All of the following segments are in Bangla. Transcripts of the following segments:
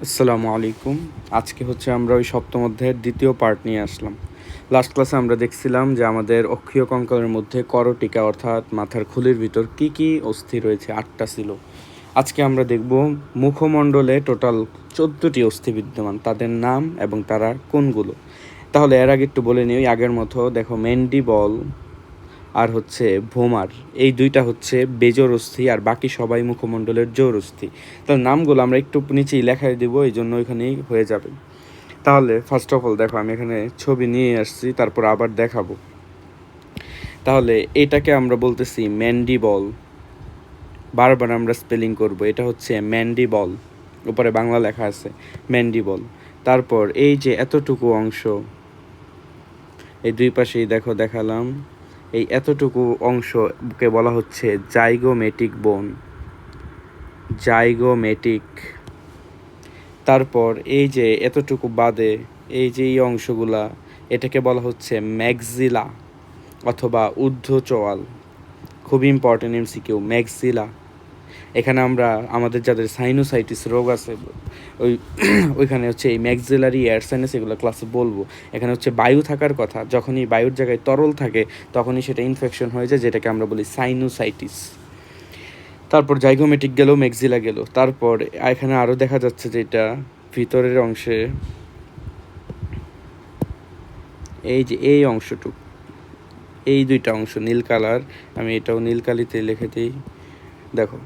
আসসালামু আলাইকুম। আজকে হচ্ছে আমরা ওই সপ্তম অধ্যায়ের দ্বিতীয় পার্ট নিয়ে আসলাম। লাস্ট ক্লাসে আমরা দেখছিলাম যে আমাদের অক্ষীয় কঙ্কালের মধ্যে করটিকা অর্থাৎ মাথার খুলির ভিতর কি কি অস্থি রয়েছে, 8টা ছিল। আজকে আমরা দেখব মুখমণ্ডলে টোটাল 14টি অস্থি বিদ্যমান, তাদের নাম এবং তারা কোনগুলো। তাহলে এর আগে একটু বলে নিই, আগের মতো দেখো ম্যান্ডিবল আর হচ্ছে ভোমার, এই দুইটা হচ্ছে বেজোড় অস্থি আর বাকি সবাই মুখমণ্ডলের জোড় অস্থি। তাহলে নামগুলো আমরা একটু নিচেই লেখাই দেবো, এই জন্য ওইখানেই হয়ে যাবে। তাহলে ফার্স্ট অফ অল দেখো, আমি এখানে ছবি নিয়ে আসছি, তারপর আবার দেখাবো। তাহলে এটাকে আমরা বলতেছি ম্যান্ডিবল, বারবার আমরা স্পেলিং করব, এটা হচ্ছে ম্যান্ডিবল, উপরে বাংলা লেখা আছে ম্যান্ডিবল। তারপর এই যে এতটুকু অংশ, এই দুই পাশেই দেখো দেখালাম, এই এতটুকু অংশকে বলা হচ্ছে জাইগোমেটিক বোন, জাইগোমেটিক। তারপর এই যে এতটুকু বাদে এই যে এই অংশগুলা, এটাকে বলা হচ্ছে ম্যাক্সিলা অথবা ঊর্ধ্ব চোয়াল। খুবই ইম্পর্টেন্ট এমসিকিউ, ম্যাক্সিলা। এখানে আমরা আমাদের যাদের সাইনোসাইটিস রোগ আছে ওইখানে হচ্ছে এই ম্যাক্সিলারি এয়ার সাইনাস, এগুলো ক্লাসে বলবো। এখানে হচ্ছে বায়ু থাকার কথা, যখনই বায়ুর জায়গায় তরল থাকে তখনই সেটা ইনফেকশন হয়ে যায়, যেটাকে আমরা বলি সাইনোসাইটিস। তারপর জাইগোমেটিক গেল, ম্যাক্সিলা গেল। তারপর এখানে আরও দেখা যাচ্ছে যে এটা ভিতরের অংশে এই যে এই অংশটুক, এই দুইটা অংশ নীল কালার, আমি এটাও নীল কালিতে লিখে দিই। দেখো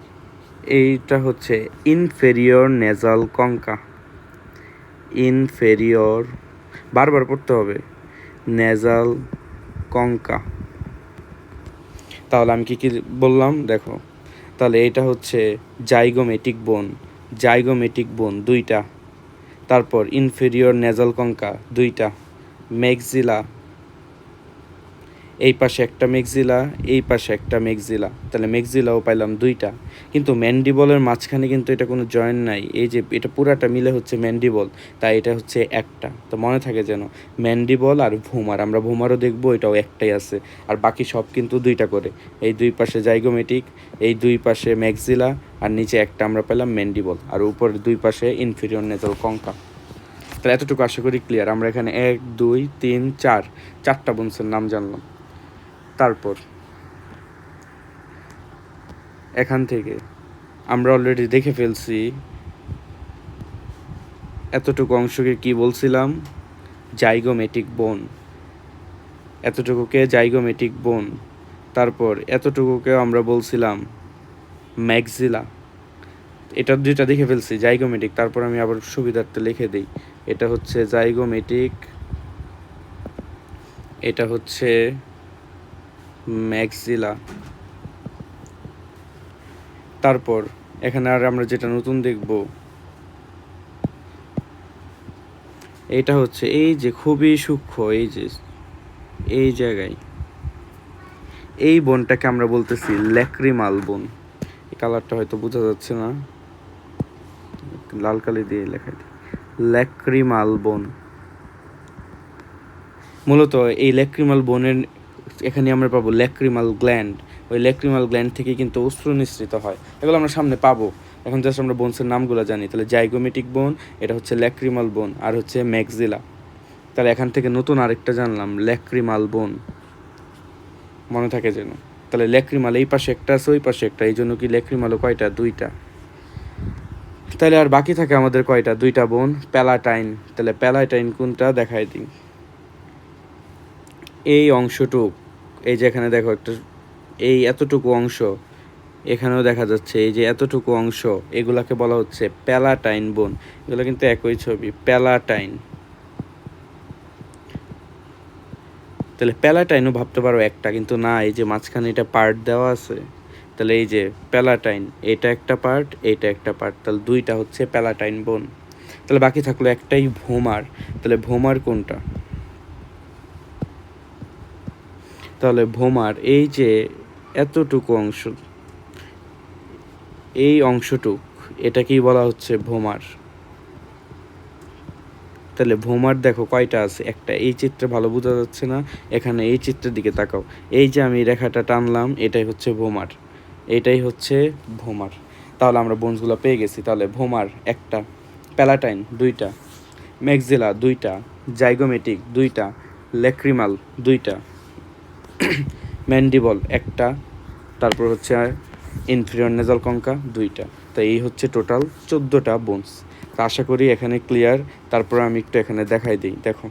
এইটা হচ্ছে ইনফেরিয়র নেজাল কঙ্কা, ইনফেরিয়র, বারবার পড়তে হবে, নেজাল কঙ্কা। তাহলে আমি কি বললাম দেখো, তাহলে এটা হচ্ছে জাইগোমেটিক বোন, জাইগোমেটিক বোন দুইটা। তারপর ইনফেরিয়র নেজাল কঙ্কা দুইটা, ম্যাক্সিলা, এই পাশে একটা ম্যাক্সিলা, এই পাশে একটা ম্যাক্সিলা, তাহলে ম্যাক্সিলাও পাইলাম দুইটা। কিন্তু ম্যান্ডিবলের মাঝখানে কিন্তু এটা কোনো জয়েন্ট নাই, এই যে এটা পুরাটা মিলে হচ্ছে ম্যান্ডিবল, তাই এটা হচ্ছে একটা। তো মনে থাকে যেন ম্যান্ডিবল আর ভোমার, আমরা ভোমারও দেখবো, এটাও একটাই আছে, আর বাকি সব কিন্তু দুইটা করে। এই দুই পাশে জাইগোমেটিক, এই দুই পাশে ম্যাক্সিলা, আর নিচে একটা আমরা পেলাম ম্যান্ডিবল, আর উপরের দুই পাশে ইনফেরিয়র নেজাল কঙ্কা। তাহলে এতটুকু আশা করি ক্লিয়ার। আমরা এখানে 1 2 3 4 চারটা বোনসের নাম জানলাম। তারপর এখান থেকে আমরা অলরেডি দেখে ফেলছি এতটুকু অংশকে কি বলছিলাম, জাইগোমেটিক বোন, এতটুকুকে জাইগোমেটিক বোন। তারপর এতটুকুকেও আমরা বলছিলাম ম্যাক্সিলা, এটা দুইটা দেখে ফেলছি জাইগোমেটিক। তারপর আমি আবার সুবিধার্থে লিখে দিই, এটা হচ্ছে জাইগোমেটিক, এটা হচ্ছে ম্যাক্সিলা। তারপর এখানে আর আমরা যেটা নতুন দেখব, এটা হচ্ছে এই যে খুবই সূক্ষ্ম, এই যে এই জায়গায় এই বোনটাকে আমরা বলতেছি ল্যাক্রিমাল বোন। এই কালারটা হয়তো বোঝা যাচ্ছে না, লাল কালি দিয়ে লেখা দিই, ল্যাক্রিমাল বোন। মূলত এই ল্যাক্রিমাল বোনের এখানে আমরা পাবো ল্যাক্রিমাল গ্ল্যান্ড, ওই ল্যাক্রিমাল গ্ল্যান্ড থেকে কিন্তু অশ্রু নিঃসৃত হয়, এগুলো আমরা সামনে পাবো। এখন জাস্ট আমরা বোনসের নামগুলো জানি। তাহলে জাইগোমেটিক বোন, এটা হচ্ছে ল্যাক্রিমাল বোন, আর হচ্ছে ম্যাক্সিলা। তাহলে এখান থেকে নতুন আরেকটা জানলাম, ল্যাক্রিমাল বোন, মনে থাকে যেন। তাহলে ল্যাক্রিমাল এই পাশে একটা আছে, ওই পাশে একটা, এই জন্য কি ল্যাক্রিমালও কয়টা, দুইটা। তাহলে আর বাকি থাকে আমাদের কয়টা, দুইটা বোন, প্যালাটাইন। তাহলে প্যালাটাইন কোনটা দেখাই দিই, এই অংশটুক, এই যে এখানে দেখো একটা, এই এতটুকু অংশ, এখানেও দেখা যাচ্ছে এই যে এতটুকু অংশ, এগুলাকে বলা হচ্ছে প্যালাটাইন বোন। এগুলো কিন্তু একই ছবি, প্যালাটাইন। তাহলে প্যালাটাইনও ভাবতে পারো একটা, কিন্তু না, এই যে মাঝখানে এটা পার্ট দেওয়া আছে। তাহলে এই যে প্যালাটাইন, এটা একটা পার্ট, এটা একটা পার্ট, তাহলে দুইটা হচ্ছে প্যালাটাইন বোন। তাহলে বাকি থাকলো একটাই ভোমার। তাহলে ভোমার কোনটা, তাহলে ভোমার এই যে এতটুকু অংশ, এই অংশটুক, এটাকেই বলা হচ্ছে ভোমার। তাহলে ভোমার দেখো কয়টা আছে, একটা। এই চিত্রে ভালো বোঝা যাচ্ছে না, এখানে এই চিত্রের দিকে তাকাও, এই যে আমি রেখাটা টানলাম, এটাই হচ্ছে ভোমার, এটাই হচ্ছে ভোমার। তাহলে আমরা বোনসগুলো পেয়ে গেছি। তাহলে ভোমার একটা, প্যালাটাইন 2টা, ম্যাক্সিলা 2টা, জাইগোমেটিক 2টা, ল্যাক্রিমাল 2টা, ম্যান্ডিবল 1টা, তারপর হচ্ছে ইনফিরিয়র নেজাল কঙ্কা 2টা। তো এই হচ্ছে টোটাল 14টা বোনস। তো আশা করি এখানে ক্লিয়ার। তারপর আমি একটু এখানে দেখাই দিই, দেখো।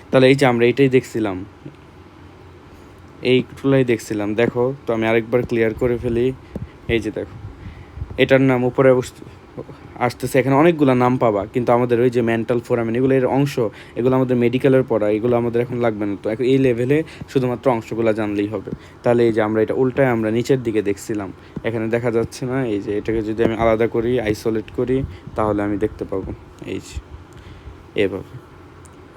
তাহলে এই যে আমরা এইটাই দেখছিলাম, এইগুলাই দেখছিলাম, দেখো। তো আমি আরেকবার ক্লিয়ার করে ফেলি। এই যে দেখো, এটার নাম উপরে আসতেছে, এখানে অনেকগুলো নাম পাবা, কিন্তু আমাদের ওই যে মেন্টাল ফোরামেন এগুলো এর অংশ, এগুলো আমাদের মেডিকেলের পড়া, এগুলো আমাদের এখন লাগবে না। তো এখন এই লেভেলে শুধুমাত্র অংশগুলো জানলেই হবে। তাহলে এই যে আমরা এটা উল্টায় আমরা নিচের দিকে দেখছিলাম, এখানে দেখা যাচ্ছে না। এই যে এটাকে যদি আমি আলাদা করি, আইসোলেট করি, তাহলে আমি দেখতে পাবো এই যে এভাবে।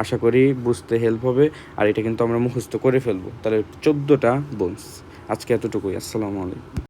আশা করি বুঝতে হেল্প হবে। আর এটা কিন্তু আমরা মুখস্থ করে ফেলবো। তাহলে 14টা বোনস। আজকে এতটুকুই। আসসালামু আলাইকুম।